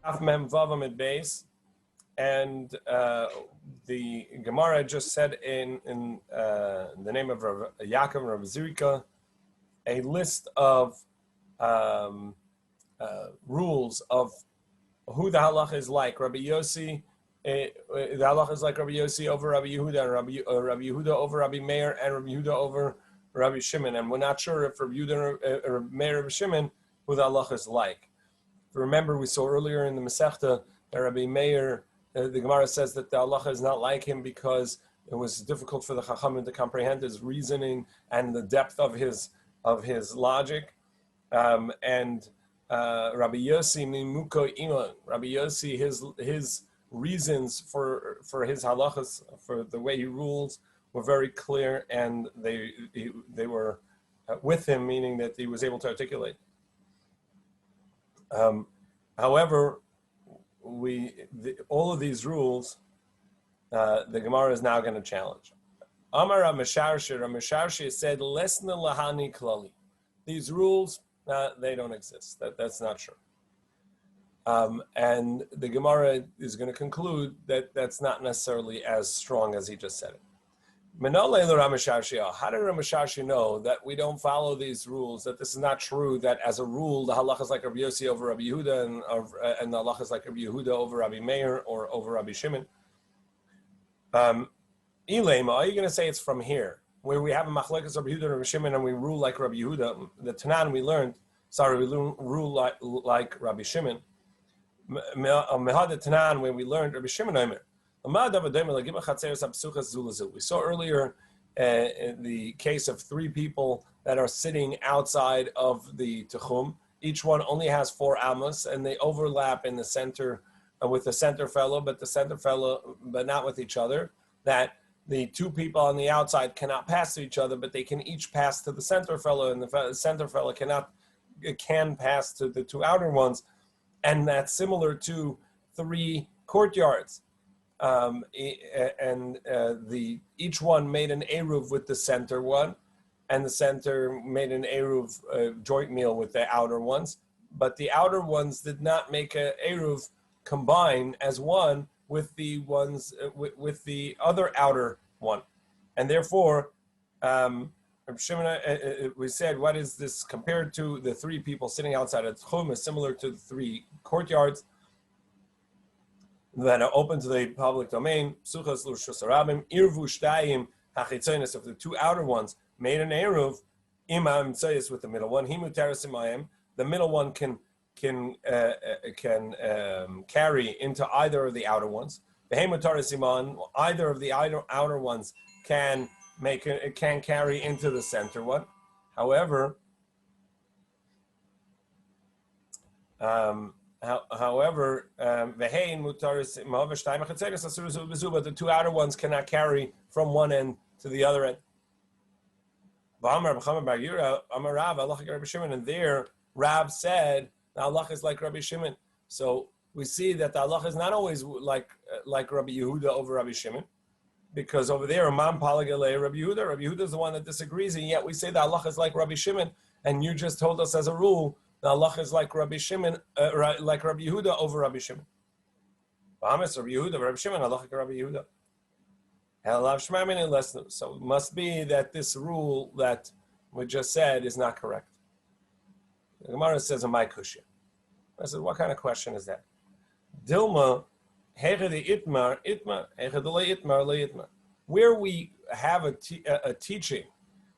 Daf Mem Vav Amid Beis, and the Gemara just said in the name of Rav Yaakov and Rav Zirika a list of rules of who the halach is like. Rabbi Yossi, the halach is like Rabbi Yossi over Rabbi Yehuda, and Rabbi Yehuda over Rabbi Meir, and Rabbi Yehuda over Rabbi Shimon. And we're not sure if Rabbi Yehuda or Meir or Rabbi Shimon who the halach is like. Remember, we saw earlier in the Masechta that Rabbi Meir, the Gemara says that the halacha is not like him because it was difficult for the Chachamim to comprehend his reasoning and the depth of his logic. And Rabbi Yossi Mimuko Ima, Rabbi Yossi, his reasons for his halachas, for the way he rules, were very clear, and they were with him, meaning that he was able to articulate. However, all of these rules, the Gemara is now going to challenge. Amar Misharshi said, "Lesna lahani klali." These rules, they don't exist. That's not true. And the Gemara is going to conclude that that's not necessarily as strong as he just said it. How did Ramasharshi know that we don't follow these rules, that this is not true, that as a rule, the halach is like Rabbi Yossi over Rabbi Yehuda, and the halach is like Rabbi Yehuda over Rabbi Meir or over Rabbi Shimon? Elaim, are you going to say it's from here, where we have a machlekes Rabbi Yehuda and Rabbi Shimon, and we rule like Rabbi Yehuda? The Tanan we rule like Rabbi Shimon. Mehad Tanan, when we learned Rabbi Shimon Omer. We saw earlier in the case of three people that are sitting outside of the Techum. Each one only has 4 amos, and they overlap in the center with the center fellow, but not with each other. That the 2 people on the outside cannot pass to each other, but they can each pass to the center fellow, and the center fellow can pass to the 2 outer ones, and that's similar to 3 courtyards. Each one made an eruv with the center one, and the center made an eruv joint meal with the outer ones. But the outer ones did not make a eruv combine as one with the ones with the other outer one, and therefore, Shimon, we said, what is this compared to the 3 people sitting outside of Tchum is similar to the 3 courtyards that are open to the public domain. Psuchas l'rshus harabim irvu shtayim hachitzonis, of the 2 outer ones made an eruv imam tzayis with the middle one. Himu teres imayim, the middle one can carry into either of the outer ones. Behemu teres iman, either of the outer ones can carry into the center one. However, but the 2 outer ones cannot carry from one end to the other end. And there, Rab said the halach is like Rabbi Shimon. So we see that the halach is not always like Rabbi Yehuda over Rabbi Shimon, because over there, Imam Palagale, Rabbi Yehuda is the one that disagrees, and yet we say the halach is like Rabbi Shimon, and you just told us as a rule the halach is like Rabbi Shimon, like Rabbi Yehuda over Rabbi Shimon. Bahamas, Rabbi Yehuda, Rabbi Shimon, halach like Rabbi Yehuda. So it must be that this rule that we just said is not correct. The Gemara says, "Amai kushya." I said, what kind of question is that? Dilma, itmar, itmar. Where we have a teaching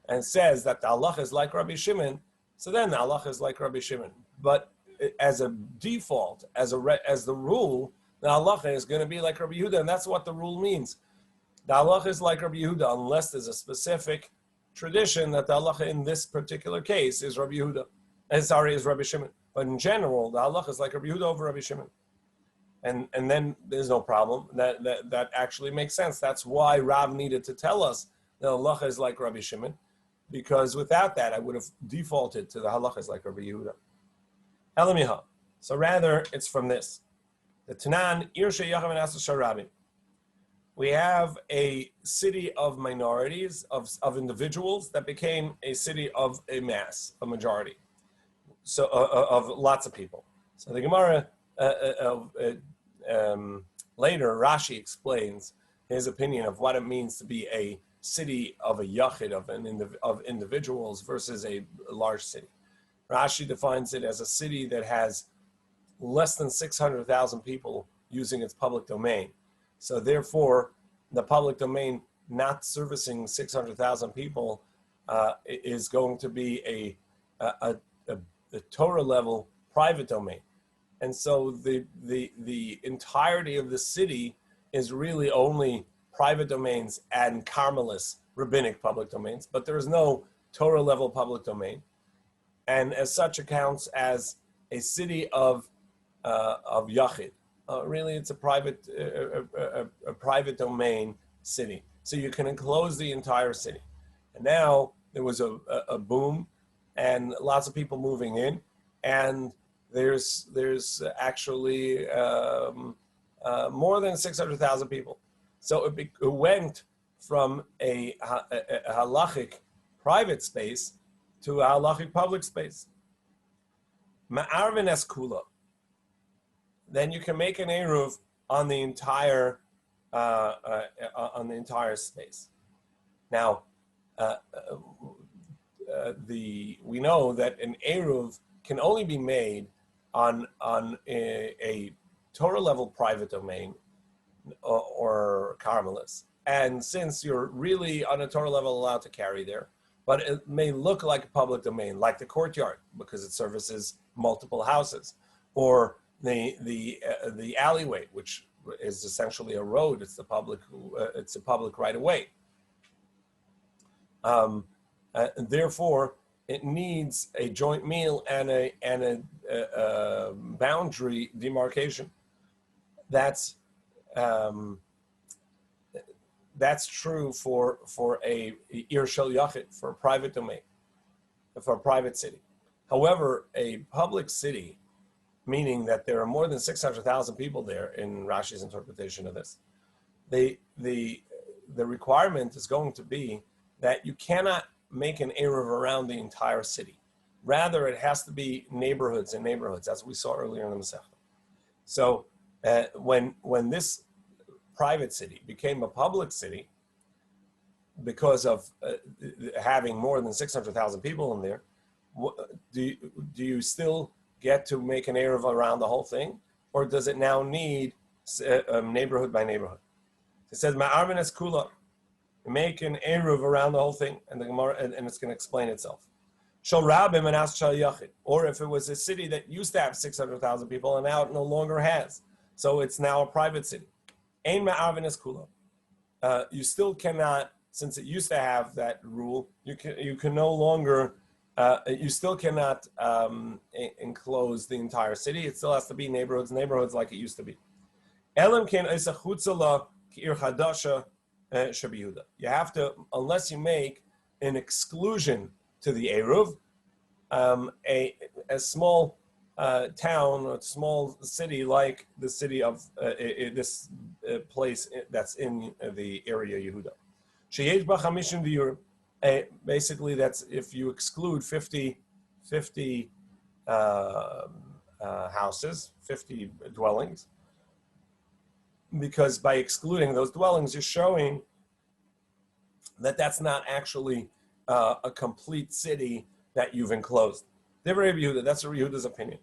and says that the halach is like Rabbi Shimon, so then the halach is like Rabbi Shimon. But as a default, as the rule, the halacha is going to be like Rabbi Yehuda, and that's what the rule means. The halacha is like Rabbi Yehuda, unless there's a specific tradition that the halacha in this particular case is Rabbi Yehuda. Is Rabbi Shimon. But in general, the halacha is like Rabbi Yehuda over Rabbi Shimon. And then there's no problem. That actually makes sense. That's why Rav needed to tell us the halacha is like Rabbi Shimon, because without that, I would have defaulted to the halachas like Rabbi Yehuda. Elamiha. So rather, it's from this. The Tanan, Irshe Yacham and Asa Sharabim. We have a city of minorities, of individuals, that became a city of a mass, a majority, so of lots of people. So the Gemara later Rashi explains his opinion of what it means to be a city of a yachid, of individuals versus a large city. Rashi defines it as a city that has less than 600,000 people using its public domain. So therefore, the public domain not servicing 600,000 people is going to be a Torah level private domain. And so the entirety of the city is really only private domains and Carmelist rabbinic public domains, but there is no Torah level public domain, and as such accounts as a city of Yachid. Really, it's a private domain city, so you can enclose the entire city. And now there was a boom, and lots of people moving in, and there's actually more than 600,000 people. So it went from a halachic private space to a halachic public space. Ma'arvin es kula. Then you can make an eruv on the entire space. Now, we know that an eruv can only be made on a Torah level private domain or Carmelist. And since you're really on a Torah level allowed to carry there, but it may look like a public domain, like the courtyard, because it services multiple houses, or the alleyway, which is essentially a road. It's a public right of way. Therefore, it needs a joint meal and a boundary demarcation. That's true for a Ir Shel Yachid, for a private domain, for a private city. However, a public city, meaning that there are more than 600,000 people there in Rashi's interpretation of this, the requirement is going to be that you cannot make an eruv around the entire city. Rather, it has to be neighborhoods and neighborhoods, as we saw earlier in the Masechta. So when this private city became a public city, because of having more than 600,000 people in there, do you still get to make an eruv around the whole thing, or does it now need neighborhood by neighborhood? It says ma'arvin es kula, make an eruv around the whole thing, and the Gemara and it's going to explain itself. Shal rabim and as shal yachid, or if it was a city that used to have 600,000 people and now it no longer has, so it's now a private city. Ein ma'arvin es kula. You still cannot, since it used to have that rule, you can no longer. You still cannot enclose the entire city. It still has to be neighborhoods like it used to be. You have to, unless you make an exclusion to the Eruv, a small town or small city like the city of this place that's in the area Yehuda. Basically, that's if you exclude 50 houses, 50 dwellings, because by excluding those dwellings, you're showing that that's not actually a complete city that you've enclosed. That's Rabbi Yehuda's opinion.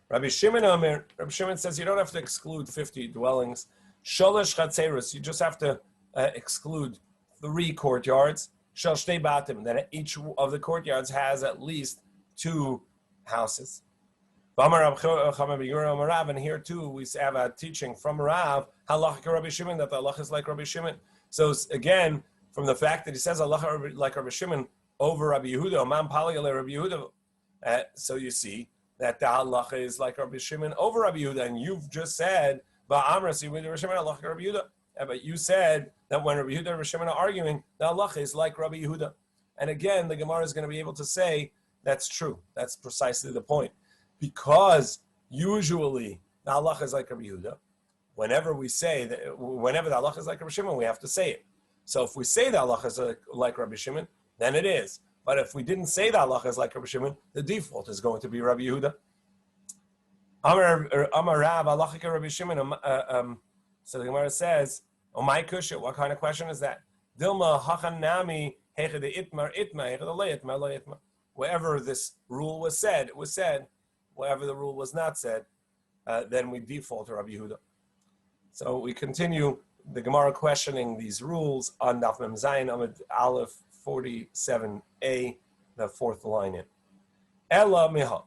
Rabbi Shimon says you don't have to exclude 50 dwellings. Sholosh chatzeros, you just have to exclude 3 courtyards. Shall shtei batim, that each of the courtyards has at least 2 houses. And here too we have a teaching from Rav, halacha Rabbi Shimon, that the halacha is like Rabbi Shimon. So again, from the fact that he says halacha like Rabbi Shimon over Rabbi Yehuda, man paliyale Rabbi Yehuda, so you see that the halacha is like Rabbi Shimon over Rabbi Yehuda, and you've just said ba'amrasi with Rabbi Shimon halacha Rabbi Yehuda. But you said that when Rabbi Yehuda and Rabbi Shimon are arguing, the halacha is like Rabbi Yehuda. And again, the Gemara is going to be able to say that's true. That's precisely the point. Because usually the halacha is like Rabbi Yehuda. Whenever the halacha is like Rabbi Shimon, we have to say it. So if we say the halacha is like Rabbi Shimon, then it is. But if we didn't say the halacha is like Rabbi Shimon, the default is going to be Rabbi Yehuda. Amar Rav, Alachika Rabbi Shimon. So the Gemara says, "Oh my kusha, what kind of question is that?" Dilma hachanami hechad itmar itma hechad le itma. Wherever this rule was said, it was said. Wherever the rule was not said, then we default to Rabbi Yehuda. So we continue the Gemara questioning these rules on Daf Mem Zayin Amud Aleph 47a, the fourth line in. Ella miha.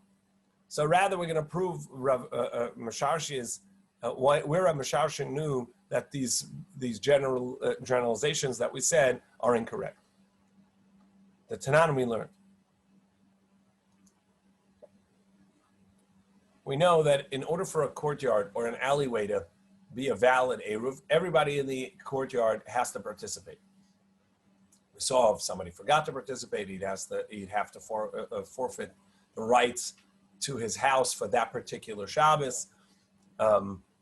So rather, we're going to prove Masharshi's where a Masharshi knew that these generalizations that we said are incorrect. The Tanan we learned. We know that in order for a courtyard or an alleyway to be a valid Eruv, everybody in the courtyard has to participate. We saw if somebody forgot to participate, he'd have to forfeit the rights to his house for that particular Shabbos,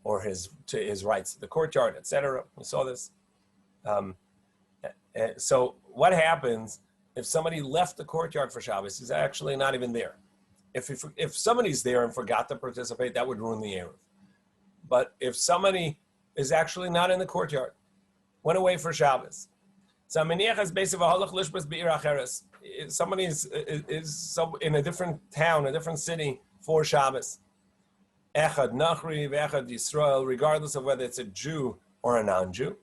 or his rights to the courtyard, etc. We saw this. So what happens if somebody left the courtyard for Shabbos? He's actually not even there. If somebody's there and forgot to participate, that would ruin the Eruv. But if somebody is actually not in the courtyard, went away for Shabbos, somebody is in a different town, a different city for Shabbos, Echad Nachri, Echad Yisrael, regardless of whether it's a Jew or a non-Jew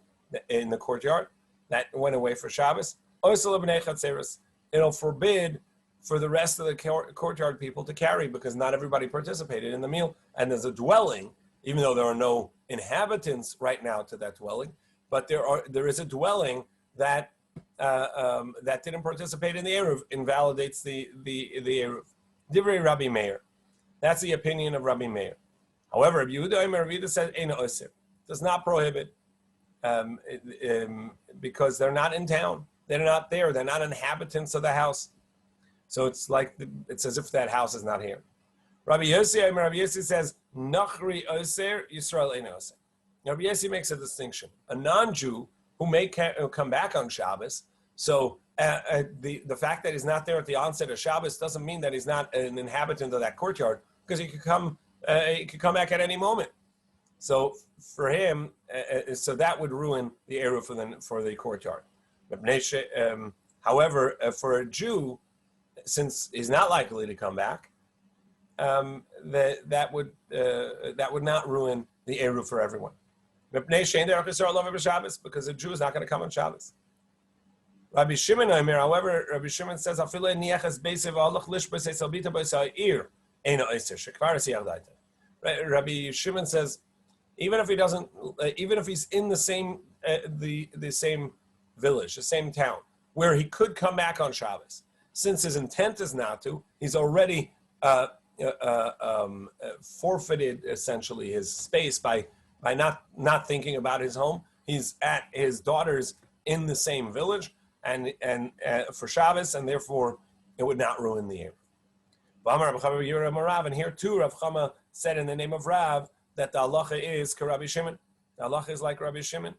in the courtyard that went away for Shabbos, it'll forbid for the rest of the courtyard people to carry because not everybody participated in the meal. And there's a dwelling, even though there are no inhabitants right now to that dwelling, but there is a dwelling that that didn't participate in the Eruv, invalidates the Eruv. Divrei Rabbi Meir. That's the opinion of Rabbi Meir. However, Rabbi Yehuda says Eina Osir, does not prohibit because they're not in town. They're not there. They're not inhabitants of the house. So it's as if that house is not here. Rabbi Yossi says Nachri Osir, Yisrael Eina Osir. Rabbi Yossi makes a distinction. A non-Jew who may come back on Shabbos. So the fact that he's not there at the onset of Shabbos doesn't mean that he's not an inhabitant of that courtyard, because he could come back at any moment. So for him, so that would ruin the Eruv for the courtyard. However, for a Jew, since he's not likely to come back, that would not ruin the Eruv for everyone. Because a Jew is not going to come on Shabbos. Rabbi Shimon, however, Rabbi Shimon says, Rabbi Shimon says, even if he's in the same village, the same town, where he could come back on Shabbos, since his intent is not to, he's already forfeited essentially his space by not thinking about his home. He's at his daughter's in the same village and for Shabbos, and therefore it would not ruin the Eruv. And here too, Rav Chama said in the name of Rav that the halacha is Rabbi Shimon. The halacha is like Rabbi Shimon.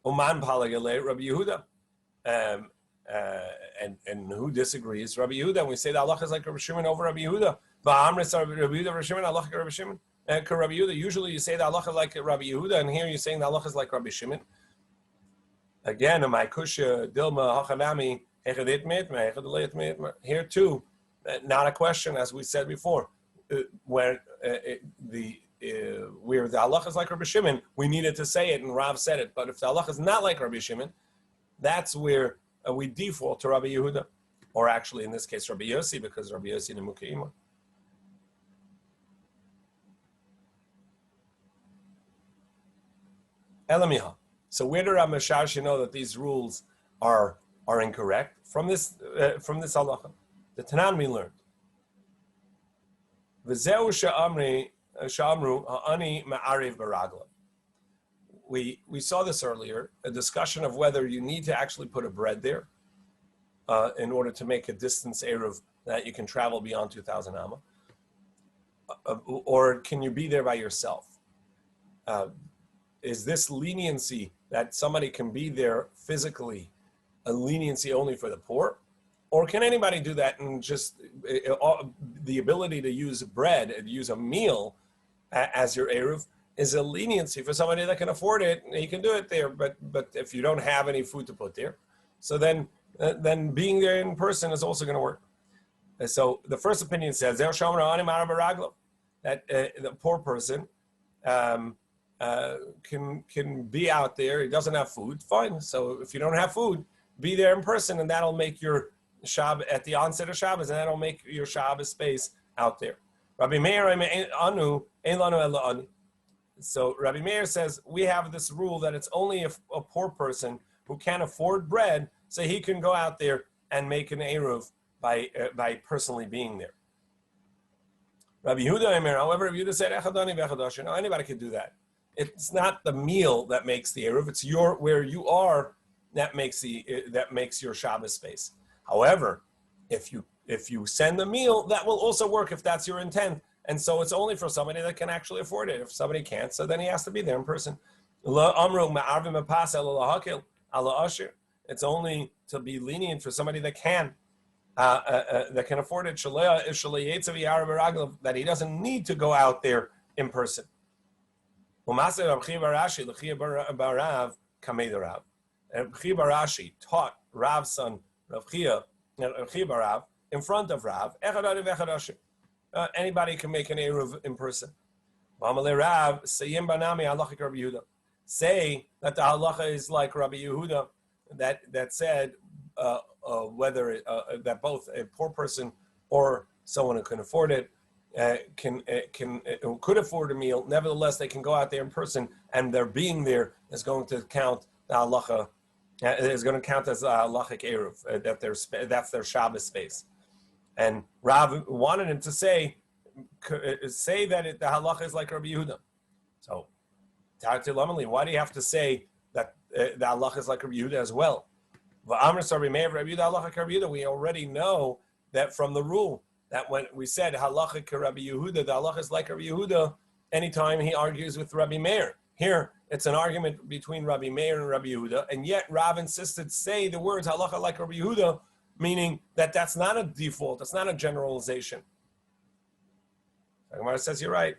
Uman palagale Rabbi Yehuda. And who disagrees? Rabbi Yehuda. And we say the halacha is like Rabbi Shimon over Rabbi Yehuda. Va'amris Rabbi Yehuda, Rabbi Shimon, halacha Rabbi Shimon. Rabbi Yehuda. Usually you say the halacha like Rabbi Yehuda, and here you're saying the halacha is like Rabbi Shimon. Again, my kusha dilma hachanami hechadit mitma. Here too, not a question, as we said before, where the halacha is like Rabbi Shimon, we needed to say it, and Rav said it. But if the halacha is not like Rabbi Shimon, that's where we default to Rabbi Yehuda, or actually in this case Rabbi Yossi, because Rabbi Yossi nemukeima. Elamiha. So where do Rabbi Masharshi know that these rules are incorrect? From this halacha, the Tanan we learned. V'zeu sha'amru ha'ani ma'ariv baragla. We saw this earlier, a discussion of whether you need to actually put a bread there in order to make a distance Eruv that you can travel beyond 2,000 amma, or can you be there by yourself? Is this leniency that somebody can be there physically a leniency only for the poor? Or can anybody do that and just the ability to use bread, use a meal, as your Eruv is a leniency for somebody that can afford it. He can do it there, but if you don't have any food to put there, so then being there in person is also going to work. And so the first opinion says that the poor person can be out there. He doesn't have food. Fine. So if you don't have food, be there in person, and that'll make your Shabbos at the onset of Shabbos, and that'll make your Shabbos space out there. Rabbi Meir anu ein lanu ela ani. So Rabbi Meir says we have this rule that it's only a poor person who can't afford bread, so he can go out there and make an eruv by personally being there. Rabbi Yehuda Omer, however, Rabbi Yehuda said echadani v'echadash. No, anybody can do that. It's not the meal that makes the eruv; it's where you are that makes your Shabbos space. However, if you send the meal, that will also work if that's your intent. And so it's only for somebody that can actually afford it. If somebody can't, so then he has to be there in person. It's only to be lenient for somebody that can afford it. That he doesn't need to go out there in person. Rabbi Barashi taught Rav's son Rav Chia Barav in front of Rav. Anybody can make an eruv in person. Say that the halacha is like Rabbi Yehuda, that said whether that both a poor person or someone who can afford it could afford a meal. Nevertheless, they can go out there in person, and their being there is going to count the halacha. Is going to count as a halachic eruv, that's their Shabbos space. And Rav wanted him to say that the halacha is like Rabbi Yehuda. So, why do you have to say that the halacha is like Rabbi Yehuda as well? We already know that from the rule that when we said halacha ka Rabbi Yehuda, the halacha is like Rabbi Yehuda anytime he argues with Rabbi Meir. Here, it's an argument between Rabbi Meir and Rabbi Yehuda, and yet Rav insisted say the words halacha like Rabbi Yehuda, meaning that that's not a default, that's not a generalization. The Gemara says you're right,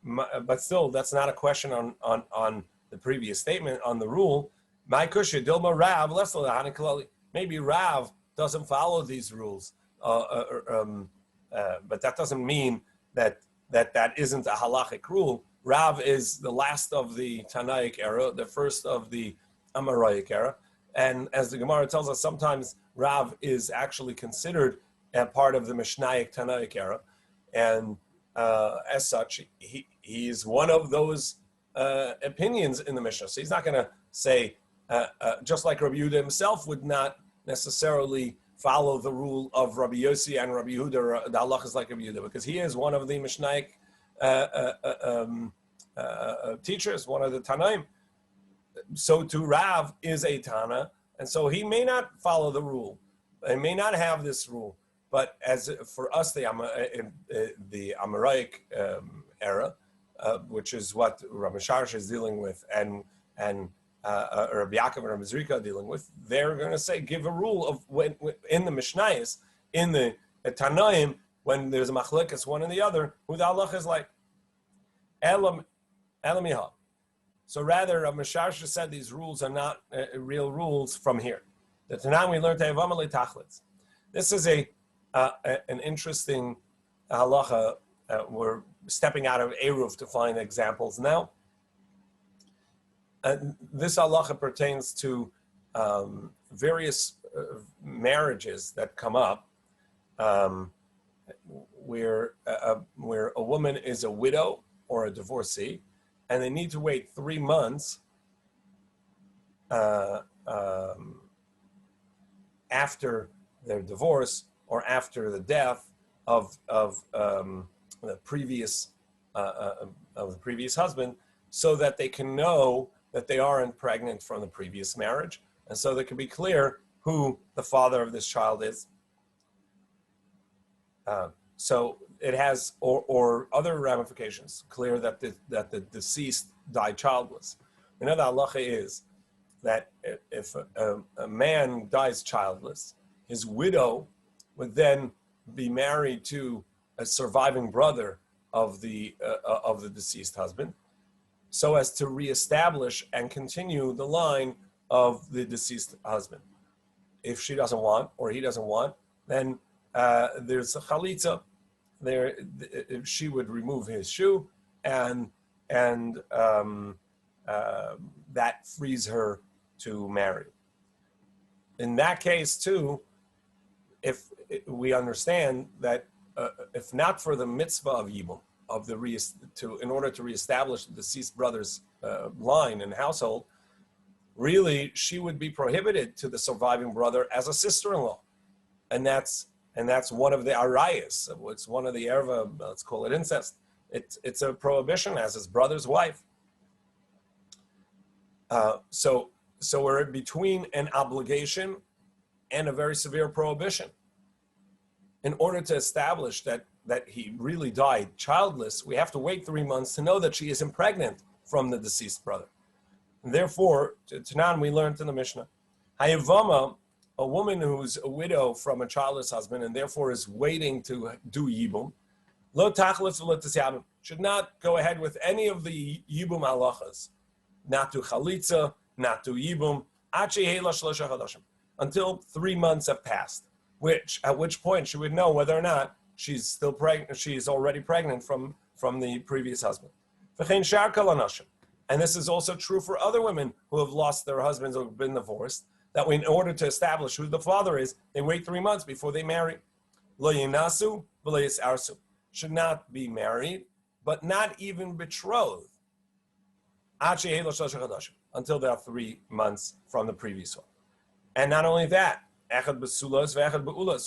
but still, that's not a question on the previous statement, on the rule. My kusha dilma Rav less maybe Rav doesn't follow these rules, but that doesn't mean that isn't a halachic rule. Rav is the last of the Tanaic era, the first of the Amaraic era, and as the Gemara tells us, sometimes Rav is actually considered a part of the Mishnaic Tanaic era, and as such, he's one of those opinions in the Mishnah. So he's not going to say, just like Rabbi Yehuda himself would not necessarily follow the rule of Rabbi Yossi and Rabbi Yehuda, the halacha is like Rabbi Yehuda, because he is one of the Mishnaic teachers, one of the Tanaim. So too Rav is a Tana, and so he may not follow the rule. He may not have this rule. But as for us, the Amaraic era, which is what Rabbi Sharsh is dealing with, and Rabbi Yaakov and Rabbi Zrika are dealing with, they're going to say, give a rule of when in the Mishnayos, in the Tanaim, when there's a machlekes one and the other, who the halach is like Elam Miha. So rather, Rabbi Sharsh said these rules are not real rules from here. The Tanam we learned Tevamalei Tachlitz. This is an interesting halacha. We're stepping out of Eruv to find examples now. This halacha pertains to various marriages that come up where a woman is a widow or a divorcee, and they need to wait 3 months after their divorce or after the death of the previous husband, so that they can know that they aren't pregnant from the previous marriage, and so they can be clear who the father of this child is. So it has, or other ramifications, clear that the deceased died childless. Another halacha is that if a man dies childless, his widow would then be married to a surviving brother of the deceased husband, so as to reestablish and continue the line of the deceased husband. If she doesn't want or he doesn't want, then there's a chalitza. There, she would remove his shoe, and that frees her to marry. In that case, too, if we understand that if not for the mitzvah of yibum, in order to reestablish the deceased brother's line and household, really she would be prohibited to the surviving brother as a sister-in-law, and that's one of the arayas. It's one of the erva. Let's call it incest. It's a prohibition as his brother's wife. So we're between an obligation and a very severe prohibition. In order to establish that he really died childless, we have to wait 3 months to know that she isn't pregnant from the deceased brother. And therefore, Tanan, we learned in the Mishnah, Hayavama, a woman who's a widow from a childless husband and therefore is waiting to do yibum, lo tachlis v'lo tisyabim, should not go ahead with any of the yibum halachas, not to chalitza, not to yibum, until 3 months have passed. At which point she would know whether or not she's still pregnant. She's already pregnant from the previous husband. And this is also true for other women who have lost their husbands or been divorced. That in order to establish who the father is, they wait 3 months before they marry. Lo yinasu v'lo yisarsu, should not be married, but not even betrothed, until they are 3 months from the previous one. And not only that,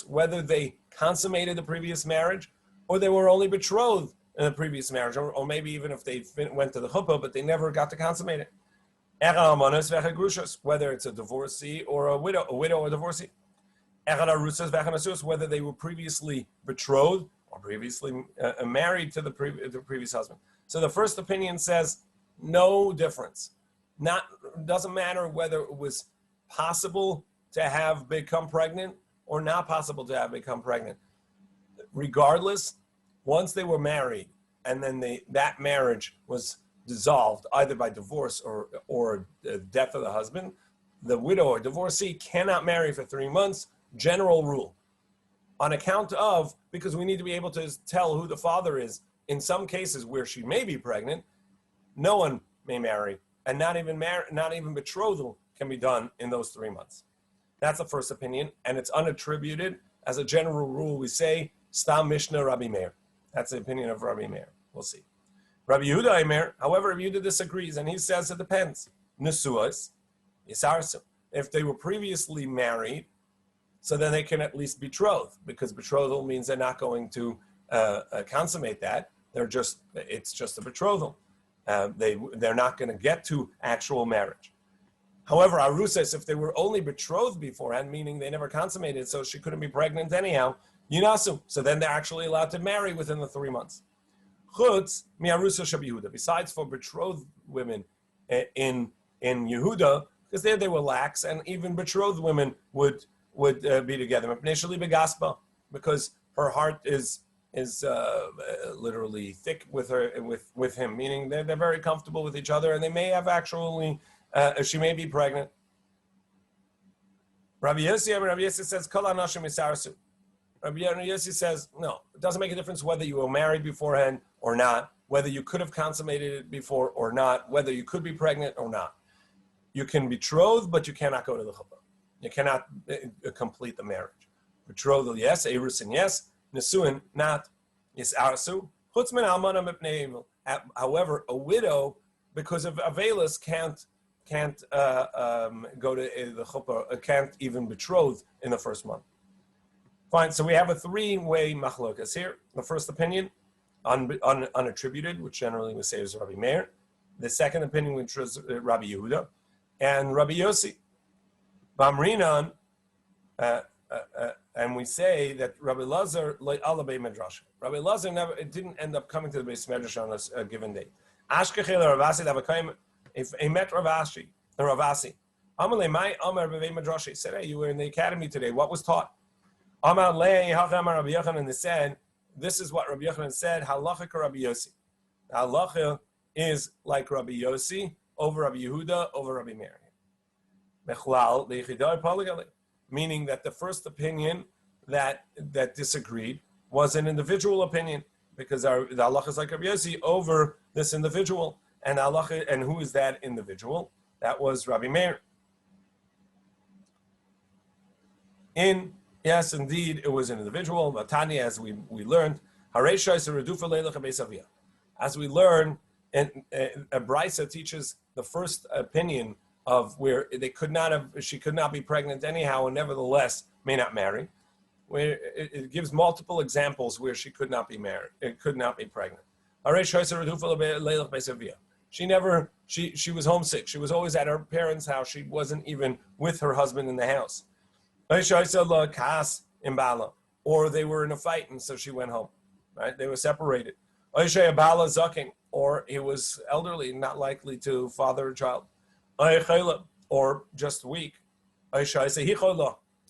whether they consummated the previous marriage or they were only betrothed in the previous marriage, or maybe even if they went to the chuppah but they never got to consummate it. Whether it's a divorcee or a widow or divorcee. Whether they were previously betrothed or previously married to the previous husband. So the first opinion says no difference. Doesn't matter whether it was possible to have become pregnant or not possible to have become pregnant. Regardless, once they were married and then that marriage was dissolved either by divorce or the death of the husband, the widow or divorcee cannot marry for 3 months, general rule. On account of, because we need to be able to tell who the father is, in some cases where she may be pregnant, no one may marry, and not even betrothal can be done in those 3 months. That's the first opinion, and it's unattributed. As a general rule, we say, Stam Mishnah Rabbi Meir. That's the opinion of Rabbi Meir. We'll see. Rabbi Yehuda Eimer, however, Rabbi Yehuda disagrees, and he says it depends. Nesuas, Yisarsu. If they were previously married, so then they can at least betroth, because betrothal means they're not going to consummate that. It's just a betrothal. They're not going to get to actual marriage. However, Arusas, if they were only betrothed beforehand, meaning they never consummated, so she couldn't be pregnant anyhow, Yunasu. So then they're actually allowed to marry within the 3 months. Chutz mi Arusa Shab Yehuda. Besides for betrothed women in Yehuda, because there they were lax, and even betrothed women would be together. Because her heart is literally thick with him, meaning they're very comfortable with each other, and they may have actually. She may be pregnant. Rabbi Yossi says, Kol hanashim yisarsu. Rabbi Yossi says, no, it doesn't make a difference whether you were married beforehand or not, whether you could have consummated it before or not, whether you could be pregnant or not. You can betroth, but you cannot go to the chuppah. You cannot complete the marriage. Betrothal, yes. Erusin, yes. Nesuin, not. Yisarsu. Chutz min almana mipnei evil. However, a widow, because of avelus, can't go to the chuppah, can't even betroth in the first month. Fine, so we have a 3-way machlokas here. The first opinion, unattributed, which generally we say is Rabbi Meir. The second opinion, which was Rabbi Yehuda, and Rabbi Yossi. Bamrinan, and we say that Rabbi Lazar loy ala bei medrash. Rabbi Lazar didn't end up coming to the beis medrash on a given day. Ashkechel Ravasi davakayim. If a met Ravasi, Amalei mai Amar b'vei madrashi, said, hey, you were in the academy today. What was taught? Amar lei hacham Rabbi Yochanan, and they said this is what Rabbi Yochanan said, halacha ka Rabbi Yossi. Halacha is like Rabbi Yossi over Rabbi Yehuda over Rabbi Meir. Meaning that the first opinion that disagreed was an individual opinion, because the halacha is like Rabbi Yossi over this individual, and halacha, and who is that individual? That was Rabbi Meir. Yes, indeed, it was an individual. Vatani, as we learned, as we learn, and a Brisa teaches the first opinion of where she could not be pregnant anyhow, and nevertheless may not marry. Where it gives multiple examples where she could not be married, it could not be pregnant. She was homesick. She was always at her parents' house. She wasn't even with her husband in the house. Or they were in a fight, and so she went home. Right? They were separated. Or he was elderly, not likely to father a child. Or just weak.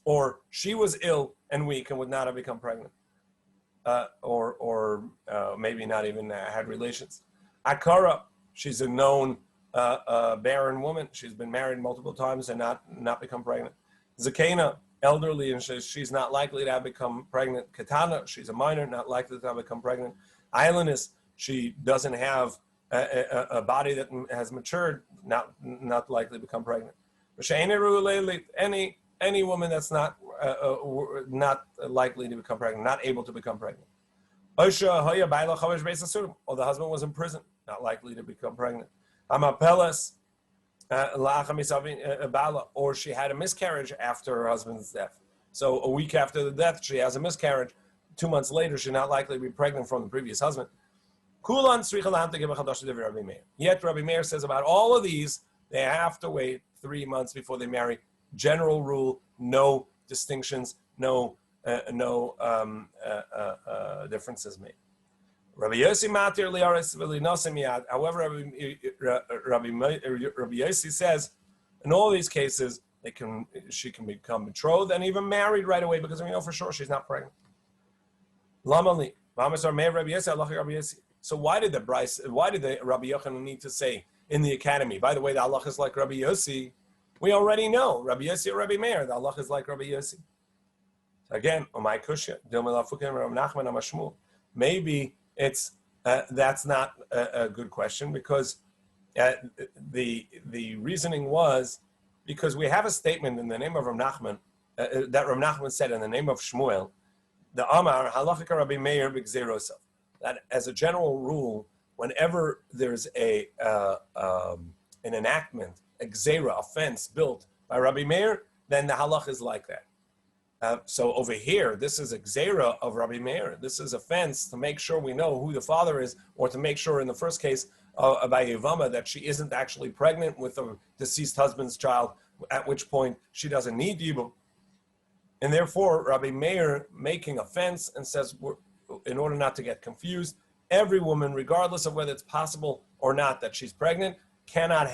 Or she was ill and weak and would not have become pregnant. Or maybe not even had relations. Akara, she's a known barren woman. She's been married multiple times and not become pregnant. Zakena, elderly, and she's not likely to have become pregnant. Katana, she's a minor, not likely to have become pregnant. Islandess, she doesn't have a body that has matured, not likely to become pregnant. Any woman that's not likely to become pregnant, not able to become pregnant. Or the husband was in prison, not likely to become pregnant. Or she had a miscarriage after her husband's death. So a week after the death, she has a miscarriage. 2 months later, she's not likely to be pregnant from the previous husband. Yet Rabbi Meir says about all of these, they have to wait 3 months before they marry. General rule, no distinctions, no differences made. Rabbi Yossi matir liaris v'linaseh miyad. However, Rabbi Yossi says, in all these cases, she can become betrothed and even married right away because we know for sure she's not pregnant. Lamali, Rabbi Yossi. So why did the Rabbi Yochanan need to say in the academy? By the way, the halacha is like Rabbi Yossi. We already know Rabbi Yossi or Rabbi Meir. The halacha is like Rabbi Yossi. Again, Omai Kushya, maybe it's that's not a good question, because the reasoning was because we have a statement in the name of Rav Nachman that Rav Nachman said in the name of Shmuel, the Amar halachika Rabbi Meir b'gzeirosav, that as a general rule, whenever there's an enactment, a gzeira, offense built by Rabbi Meir, then the halach is like that. So over here, this is a gzeira of Rabbi Meir. This is a fence to make sure we know who the father is, or to make sure in the first case by Yevama that she isn't actually pregnant with the deceased husband's child, at which point she doesn't need Yibum. And therefore, Rabbi Meir making a fence and says, in order not to get confused, every woman, regardless of whether it's possible or not that she's pregnant, cannot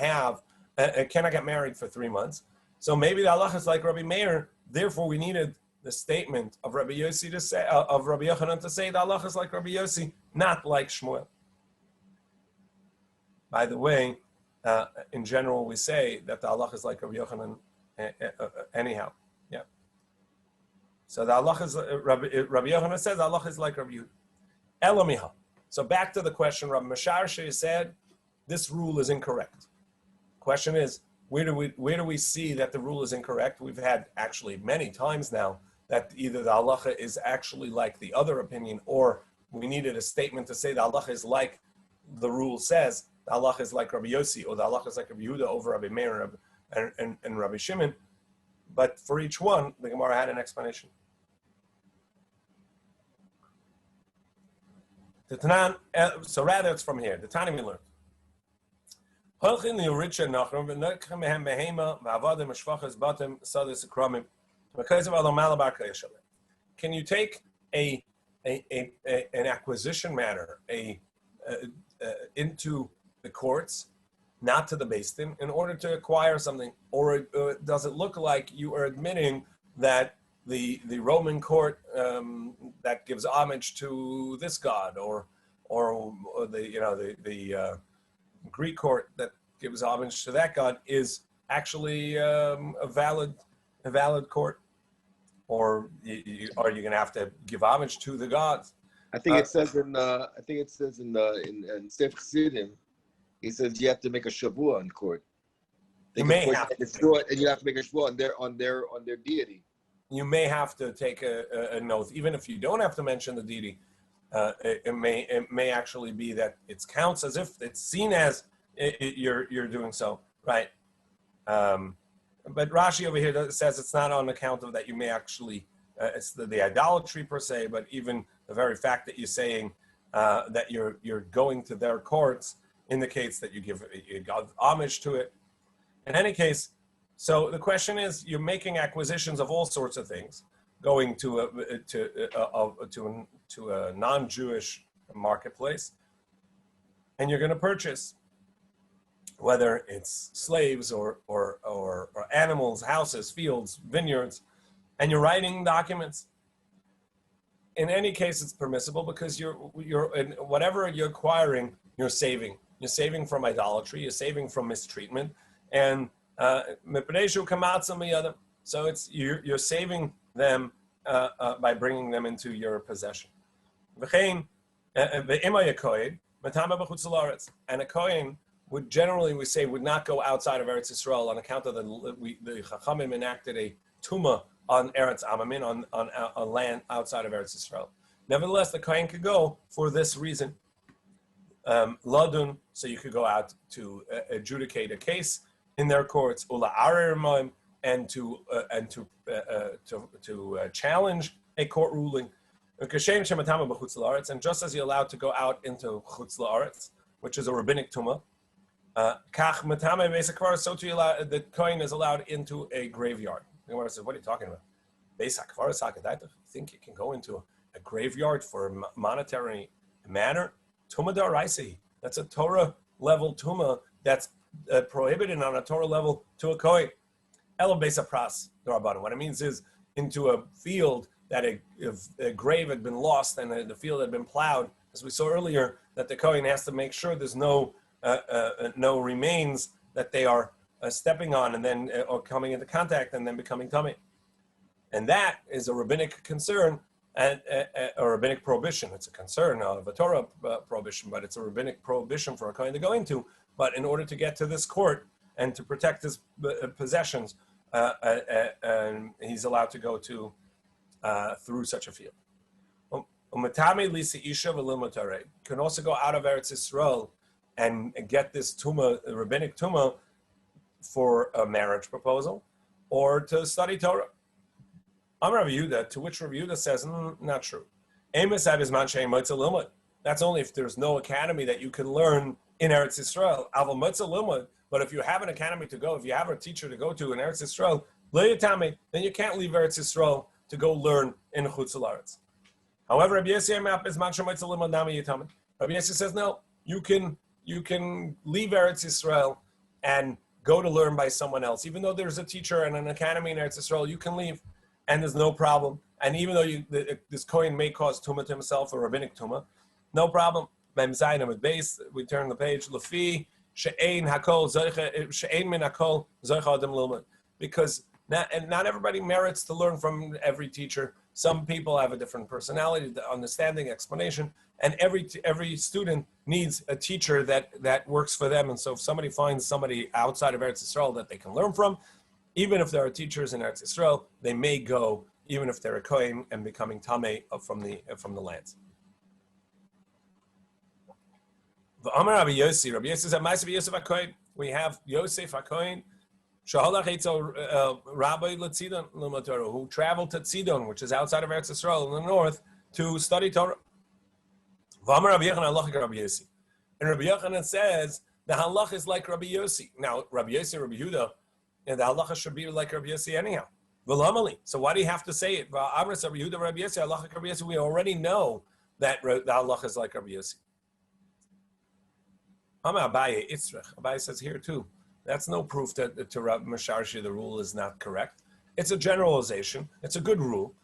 get married for 3 months. So maybe the halacha is like Rabbi Meir. Therefore, we needed the statement of Rabbi Yossi to say, of Rabbi Yochanan to say, the halacha is like Rabbi Yossi, not like Shmuel. By the way, in general, we say that the halacha is like Rabbi Yochanan anyhow. Yeah. So the halacha is Rabbi Yochanan says the halacha is like Rabbi Yehuda. Elamiha. So back to the question, Rabbi Masharshe said this rule is incorrect. Question is, where do we see that the rule is incorrect? We've had actually many times now that either the halacha is actually like the other opinion, or we needed a statement to say the halacha is like the rule says. The halacha is like Rabbi Yossi, or the halacha is like Rabbi Yehuda over Rabbi Meir and Rabbi Shimon. But for each one, the Gemara had an explanation. So rather, it's from here. The Tani we learned. Can you take an acquisition matter into the courts, not to the Beis Din, in order to acquire something, or does it look like you are admitting that the Roman court that gives homage to this god, or the Greek court that gives homage to that god is actually a valid court, or are you going to have to give homage to the gods? I think it says in Sefer Chassidim, he says you have to make a shavua in court. You may have to, and you have to make a shavua on their deity. You may have to take an oath, even if you don't have to mention the deity. It may actually be that it counts as if it's seen as you're doing so, right? But Rashi over here says it's not on account of that. You may actually it's the idolatry per se, but even the very fact that you're saying that you're going to their courts indicates that you give homage to it. In any case, so the question is, you're making acquisitions of all sorts of things, going to a non-Jewish marketplace, and you're going to purchase, whether it's slaves or animals, houses, fields, vineyards, and you're writing documents. In any case, it's permissible because you're whatever you're acquiring, you're saving. You're saving from idolatry. You're saving from mistreatment, and so it's you're saving them by bringing them into your possession. And a kohen would generally, we say, would not go outside of Eretz Yisrael on account of the Chachamim enacted a tumah on Eretz Amamin, on land outside of Eretz Yisrael. Nevertheless, the kohen could go for this reason. Ladun, so you could go out to adjudicate a case in their courts, and to challenge a court ruling. And just as you're allowed to go out into Chutz La'aretz, which is a rabbinic tumah, so too the kohen is allowed into a graveyard. The Gemara says, what are you talking about? You think you can go into a graveyard for a monetary matter? Tumah da'oraisa. That's a Torah level tumah that's prohibited on a Torah level to a kohen. Elo beisa pras d'rabbanan. What it means is into a field that a grave had been lost and the field had been plowed, as we saw earlier, that the kohen has to make sure there's no remains that they are stepping on and then or coming into contact and then becoming tummy. And that is a rabbinic concern and a rabbinic prohibition. It's a concern of a Torah prohibition, but it's a rabbinic prohibition for a kohen to go into. But in order to get to this court and to protect his possessions, he's allowed to go to through such a field. Can also go out of Eretz Yisrael and get this tumah, rabbinic tumah, for a marriage proposal or to study Torah. I'm Rabbi Yehuda, to which Rabbi Yehuda says, not true. That's only if there's no academy that you can learn in Eretz Yisrael. But if you have an academy to go, if you have a teacher to go to in Eretz Yisrael, then you can't leave Eretz Yisrael to go learn in Chutz La'aretz. However, Rabbi Yossi says, no, you can leave Eretz Yisrael and go to learn by someone else. Even though there's a teacher and an academy in Eretz Yisrael, you can leave, and there's no problem. And even though this kohen may cause tumah to himself, a rabbinic tumah, no problem. We turn the page. Lefi she'ein hakol she'ein min hakol zoicha adam lilmud. Because not everybody merits to learn from every teacher. Some people have a different personality, understanding, explanation, and every student needs a teacher that works for them. And so if somebody finds somebody outside of Eretz Yisrael that they can learn from, even if there are teachers in Eretz Yisrael, they may go, even if they're a kohen and becoming tamei from the lands. The Amar Rabbi Yossi says, we have Yosef HaKohen, Rabbi Tzidon, who traveled to Tzidon, which is outside of Eretz Yisrael in the north, to study Torah. And Rabbi Yochanan says the halach is like Rabbi Yossi. Now, Rabbi Yossi, Rabbi Yehuda, and the halacha should be like Rabbi Yossi anyhow. So why do you have to say it? We already know that the halacha is like Rabbi Yossi. Abaye says here too, that's no proof that to Rabbi Masharshi the rule is not correct. It's a generalization. It's a good rule.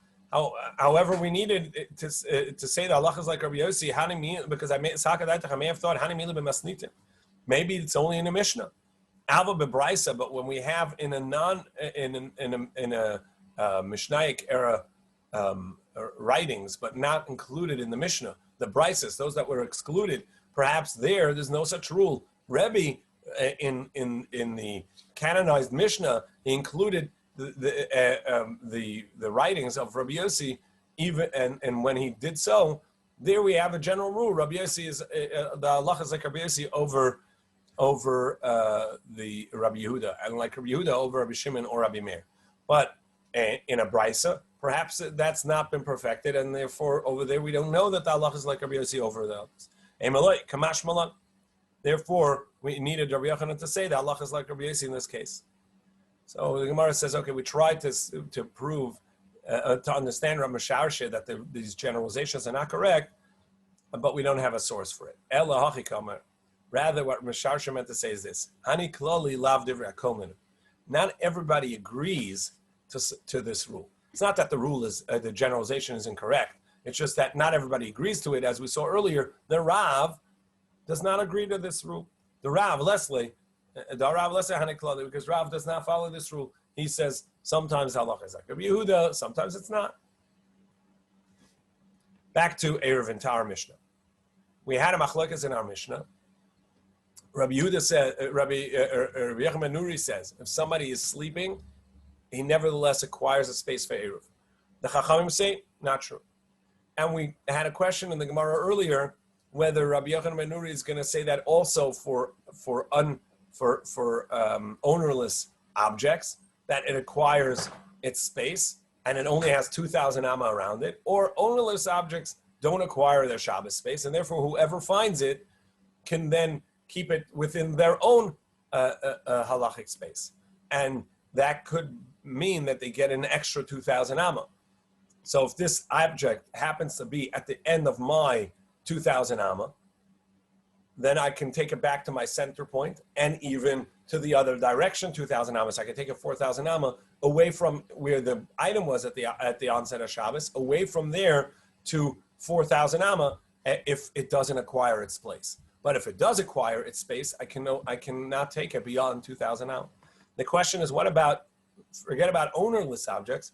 However, we needed to say that Allah is like Rabbi Yossi, because I may have thought maybe it's only in a Mishnah, Alva bebraisa. But when we have in a Mishnaic era writings, but not included in the Mishnah, the brises, those that were excluded, perhaps there's no such rule. Rebbe in the canonized Mishnah, he included the writings of Rabbi Yossi, even and when he did so, there we have a general rule. Rabbi Yossi is the Allah is like Rabbi Yossi over the Rabbi Yehuda, and like Rabbi Yehuda over Rabbi Shimon or Rabbi Meir. But in a brisa, perhaps that's not been perfected, and therefore over there we don't know that the Allah is like Rabbi Yossi over the others. Emaloi kamash malan. Therefore, we needed Rabbi Yochanan to say that Allah is like Rabbi Yossi in this case. So the Gemara says, okay, we tried to prove, to understand Rav Misharshe that these generalizations are not correct, but we don't have a source for it. Ela hachi kamer. Rather, what Misharshe meant to say is this: Hani klali lav divrei hakomin. Not everybody agrees to this rule. It's not that the rule is the generalization is incorrect. It's just that not everybody agrees to it. As we saw earlier, the Rav does not agree to this rule. The Rav Leslie. Because Rav does not follow this rule. He says sometimes halacha is like Rabbi Yehuda, sometimes it's not. Back to Eruvin, to our Mishnah. We had a machlokes in our Mishnah. Rabbi Yehuda said, Rabbi Yochanan Nuri says, if somebody is sleeping, he nevertheless acquires a space for Eruv. The Chachamim say, not true. And we had a question in the Gemara earlier whether Rabbi Yochanan Nuri is going to say that also for ownerless objects, that it acquires its space and it only has 2,000 amma around it, or ownerless objects don't acquire their Shabbos space, and therefore whoever finds it can then keep it within their own halachic space. And that could mean that they get an extra 2,000 amma. So if this object happens to be at the end of my 2,000 amma, then I can take it back to my center point and even to the other direction, 2,000 amma. So I can take it 4,000 amma away from where the item was at the onset of Shabbos, away from there to 4,000 amma if it doesn't acquire its place. But if it does acquire its space, I cannot take it beyond 2,000 amma. The question is, forget about ownerless objects.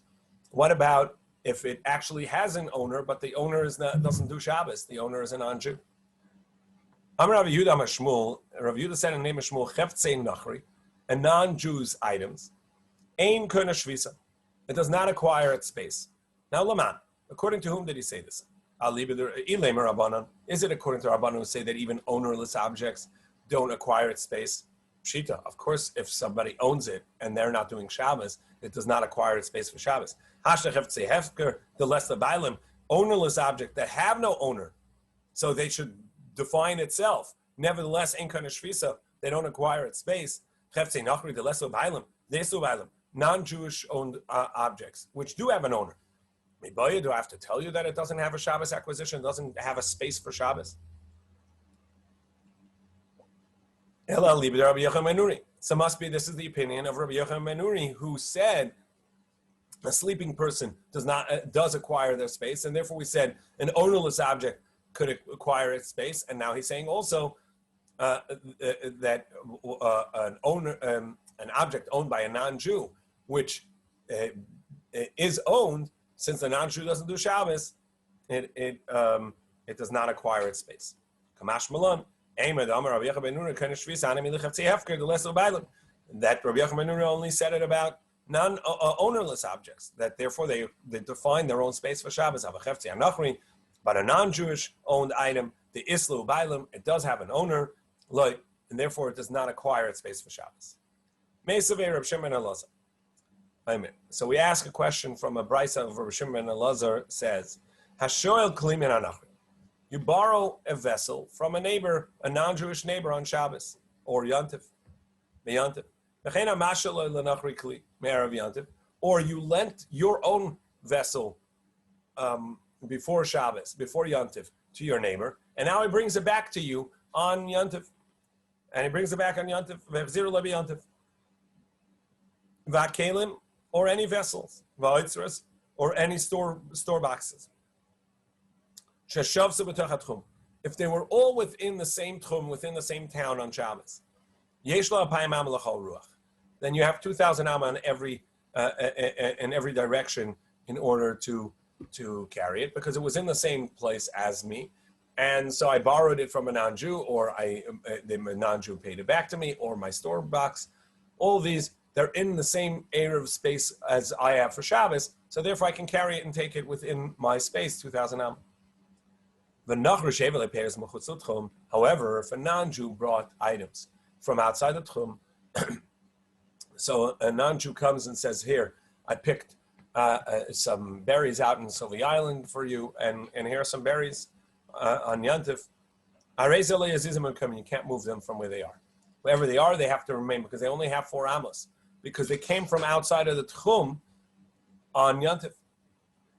What about if it actually has an owner, but the owner doesn't do Shabbos, the owner is a non-Jew? Amar Rav Yehuda Mashmul, Rav Yehuda said in the name of Shmuel, Cheftzei Nachri, a non-Jew's items, Ein Kona Shvisa, it does not acquire its space. Now, Laman, according to whom did he say this? Is it according to Rabbanan who say that even ownerless objects don't acquire its space? Pshita, of course, if somebody owns it and they're not doing Shabbos, it does not acquire its space for Shabbos. Hashta Cheftzei Hefker, the less the Bailim, ownerless object that have no owner, so they should define itself. Nevertheless, in Kana Shvisa, they don't acquire its space. Cheftzei Nachri, the less of Bailim, non-Jewish owned objects, which do have an owner. Do I have to tell you that it doesn't have a Shabbos acquisition, doesn't have a space for Shabbos? So must be this is the opinion of Rabbi Yochanan Menuri, who said a sleeping person does acquire their space, and therefore we said an ownerless object could acquire its space, and now he's saying also that an object owned by a non-Jew, which is owned, since the non-Jew doesn't do Shabbos, it does not acquire its space. Kamash Malon, that Rabbi Yochanan Menuri only said it about non-ownerless objects, that therefore they define their own space for Shabbos. But a non-Jewish owned item, the Islu Bailim, it does have an owner, and therefore it does not acquire its space for Shabbos. So we ask a question from a brisa of Rabbi Shimon Elazar says, Hashoel klimin anachri. You borrow a vessel from a neighbor, a non-Jewish neighbor on Shabbos or Yantiv, or you lent your own vessel before Shabbos, before Yantiv, to your neighbor, and now he brings it back to you on Yantiv, and he brings it back on Yantiv, Vakalim, or any vessels, or any store boxes. If they were all within the same tchum, within the same town on Shabbos, then you have 2,000 amma in every direction in order to carry it, because it was in the same place as me. And so I borrowed it from a non-Jew, or the non-Jew paid it back to me, or my store box. All these, they're in the same Eruv space as I have for Shabbos, so therefore I can carry it and take it within my space, 2,000 am. However, if a non-Jew brought items from outside the Tchum, so a non-Jew comes and says, here, I picked some berries out in Sylvie Island for you, and here are some berries on Yantif. You can't move them from where they are. Wherever they are, they have to remain, because they only have 4 amos, because they came from outside of the Tchum on Yantif.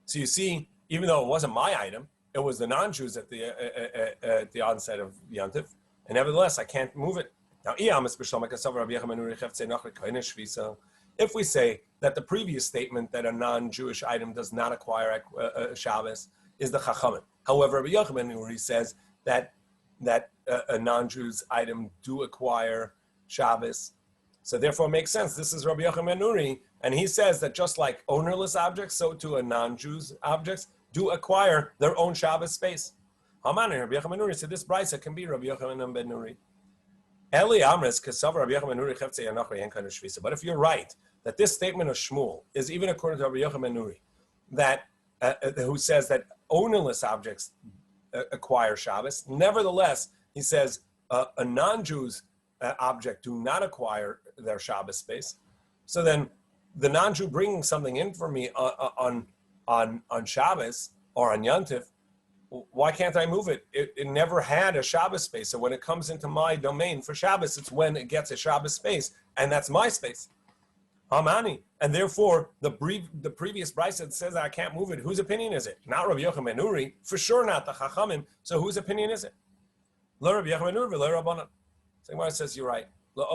So you see, even though it wasn't my item, it was the non-Jews at the onset of Yantif, and nevertheless, I can't move it. Now, if we say that the previous statement that a non-Jewish item does not acquire Shabbos is the Chachamim. However, Rabbi Yochanan says that a non-Jew's item do acquire Shabbos. So therefore it makes sense. This is Rabbi Yochanan Nuri, and he says that just like ownerless objects, so too a non-Jew's objects do acquire their own Shabbos space. Haman and Rabbi Yochanan Nuri said this brisa can be Rabbi Yochanan ben Nuri. Eli Amres Kasav Rabbi Yochanan Nuri Cheftzei Anachri Henkan Shvisa. But if you're right that this statement of Shmuel is even according to Rabbi Yochanan Nuri, that who says that ownerless objects acquire Shabbos, nevertheless he says a non-Jew's object do not acquire their Shabbos space. So then the non-Jew bringing something in for me on Shabbos or on Yantif, why can't I move it? It never had a Shabbos space. So when it comes into my domain for Shabbos, it's when it gets a Shabbos space, and that's my space. Hamani. And therefore, the previous brisa says that I can't move it. Whose opinion is it? Not Rabbi Yochanan ben Nuri, for sure not the Chachamim. So whose opinion is it? Lo Rabbi Yochanan ben Nuri, lo Rabbanan. So Gemara says you're right. You're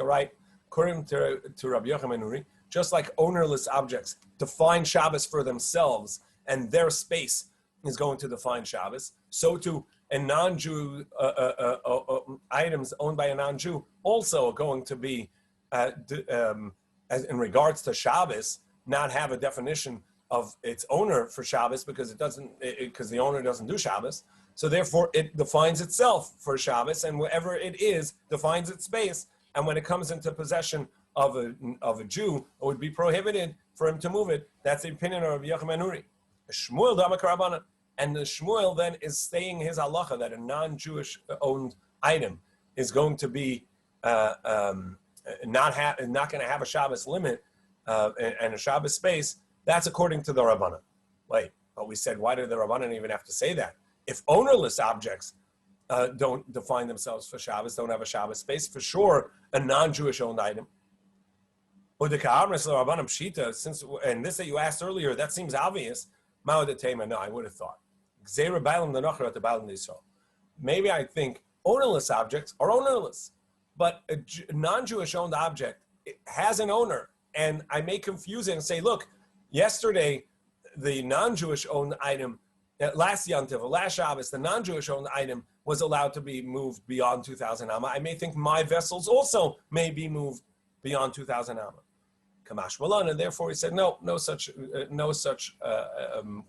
right. According to Rabbi Yochanan ben Nuri, just like ownerless objects define Shabbos for themselves, and their space is going to define Shabbos, so too a non-Jew items owned by a non-Jew also are going to be, as in regards to Shabbos, not have a definition of its owner for Shabbos because because the owner doesn't do Shabbos. So therefore, it defines itself for Shabbos, and wherever it is, defines its space. And when it comes into possession of a Jew, it would be prohibited for him to move it. That's the opinion of Rabbi Yochanan ben Nuri. Shmuel Damak Rabbanan. And the Shmuel then is saying his halacha that a non-Jewish owned item is going to be not going to have a Shabbos limit and a Shabbos space. That's according to the Rabbanan. Wait, but we said, why did the Rabbanan even have to say that? If ownerless objects don't define themselves for Shabbos, don't have a Shabbos space, for sure, a non-Jewish owned item. And this that you asked earlier, that seems obvious. No, I would have thought. Maybe I think ownerless objects are ownerless, but a non-Jewish owned object has an owner, and I may confuse it and say, look, yesterday the non-Jewish owned item, last Yantiv, last Shabbos, the non-Jewish owned item was allowed to be moved beyond 2,000 amma. I may think my vessels also may be moved beyond 2,000 amma. Kamash Malan, and therefore he said, no such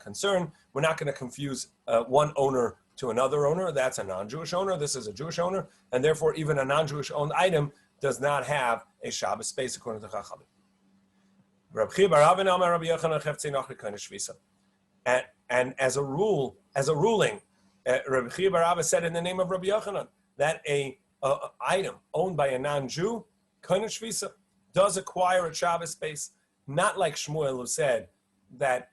concern. We're not going to confuse one owner to another owner. That's a non-Jewish owner. This is a Jewish owner, and therefore even a non-Jewish owned item does not have a Shabbos space according to Chachamim. And as a ruling, Rabbi Tzvi Fischer said in the name of Rabbi Yochanan that a item owned by a non-Jew, Kohen Shvisa, does acquire a Shabbos space, not like Shmuel who said that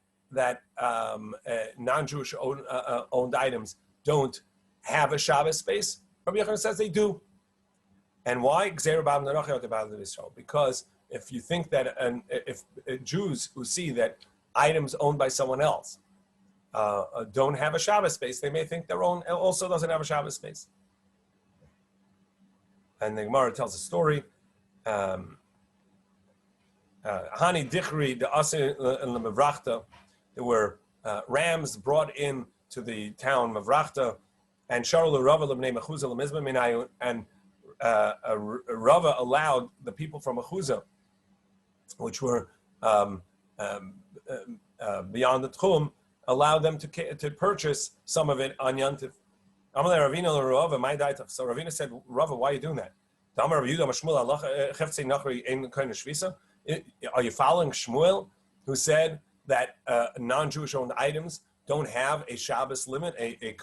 non-Jewish owned items don't have a Shabbos space. Rabbi Yochanan says they do. And why? Because if you think that if Jews who see that items owned by someone else don't have a Shabbos space, they may think their own also doesn't have a Shabbos space. And the Gemara tells a story. Hani Dichri, the Asir and the Mavrachta, there were rams brought in to the town Mavrachta, and Sharul Rava Lebnei Mechuzah Lemizbah Minayu, and Rava allowed the people from Mechuzah, which were beyond the Tchum, allowed them to purchase some of it on Yantiv. So Ravina said, Rava, why are you doing that? Are you following Shmuel, who said that non-Jewish owned items don't have a Shabbos limit, a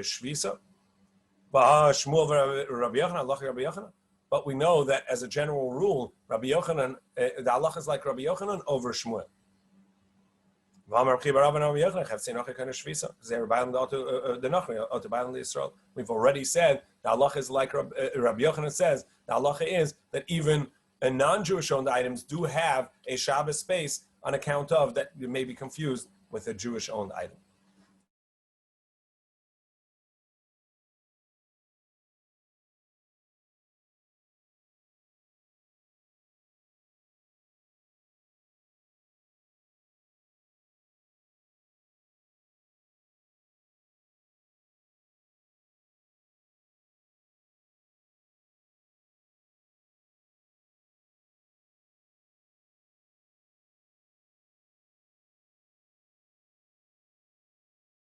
Shvisa? But we know that as a general rule, Rabbi Yochanan, the halacha is like Rabbi Yochanan over Shmuel. We've already said the halacha is like Rabbi Yochanan says. The halacha is that even non-Jewish owned items do have a Shabbos space on account of that you may be confused with a Jewish owned item.